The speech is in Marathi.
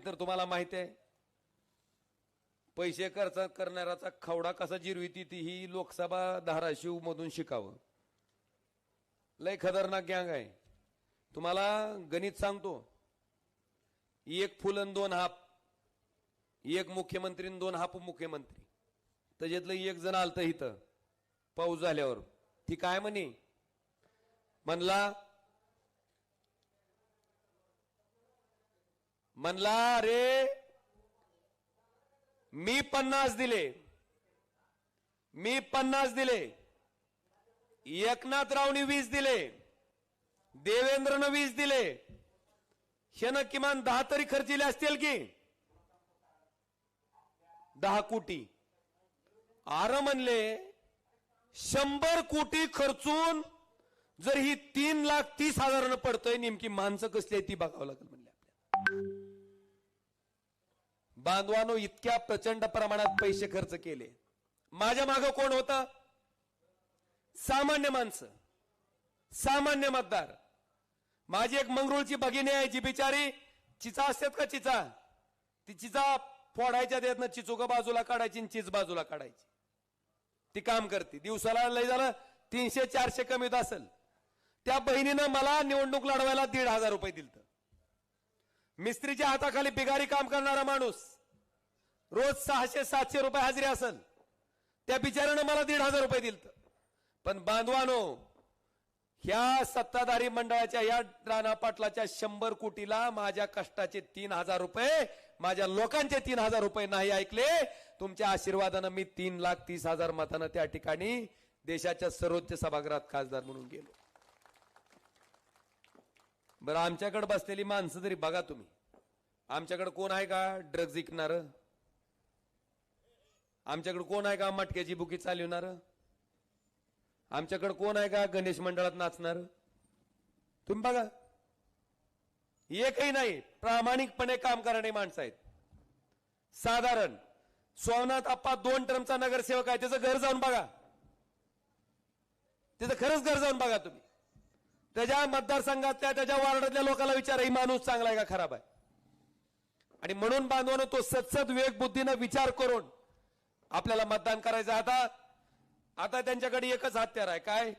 तर तुम्हाला माहिती आहे पैसे खर्च करणाऱ्याचा खवडा कसा जिरविती ती ही लोकसभा धाराशिव मधून शिकावं. लय खतरनाक गँग आहे. तुम्हाला गणित सांगतो, एक फुल आणि दोन हाप, एक मुख्यमंत्री आणि दोन हाप मुख्यमंत्री, त्याच्यातलं एक जण आलतं इथं पाऊस झाल्यावर. ती काय म्हणला अरे मी 50 दिले, एकनाथरावनी 20 दिले, देवेंद्रनं 20 दिले, शेनं किमान 10 तरी खर्चिले असतील की 10 कोटी. आर म्हणले 100 कोटी खर्चून जर ही 3,30,000 पडतंय, नेमकी माणसं कसली आहे ती बघावं लागेल म्हणले आपल्याला. बांधवानो, इतक्या प्रचंड प्रमाणात पैसे खर्च केले. माझ्या मागं कोण होतं? सामान्य माणसं, सामान्य मतदार. माझी एक मंगरुळची भगिनी आहे, जी बिचारी चिचा असतात का चिचा, ती चिचा फोडायच्या देत ना, चिचोका बाजूला काढायची आणि चीज बाजूला काढायची, ती काम करते. दिवसाला लय झालं 300-400 कमी होत असेल. त्या बहिणीनं मला निवडणूक लढवायला 1,500 रुपये दिलत. मिस्त्रीच्या हाताखाली बिगारी काम करणारा माणूस, रोज 600-700 रुपये हजेरी असेल, त्या बिचाऱ्यानं मला 1,500 रुपये दिलत. पण बांधवानो, ह्या सत्ताधारी मंडळाच्या या राणा पाटलाच्या 100 कोटीला माझ्या कष्टाचे 3,000 रुपये, माझ्या लोकांचे 3,000 रुपये नाही ऐकले. तुमच्या आशीर्वादानं मी 3,30,000 मतानं त्या ठिकाणी देशाच्या सर्वोच्च सभागृहात खासदार म्हणून गेलो. बरं, आमच्याकडे बसलेली माणसं तरी बघा तुम्ही. आमच्याकडे कोण आहे का ड्रग्ज विकणार? आमच्याकडे कोण आहे का मटक्याची बुकी चालवणार? आमच्याकडे कोण आहे का गणेश मंडळात नाचणार? तुम्ही बघा, एकही नाही. प्रामाणिकपणे काम करणारी माणसं आहेत. साधारण सोमनाथ आप्पा 2 टर्मचा नगरसेवक आहे, त्याचं घर जाऊन बघा, त्याचं खरंच घर जाऊन बघा तुम्ही. त्याच्या मतदारसंघातल्या, त्याच्या वार्डातल्या लोकांना विचारा, ही माणूस चांगला आहे का खराब आहे. आणि म्हणून बांधवानं तो सतसत विवेक बुद्धीनं विचार करून आपल्याला मतदान करायचं. आता त्यांच्याकडे एकच हत्यार आहे, काय?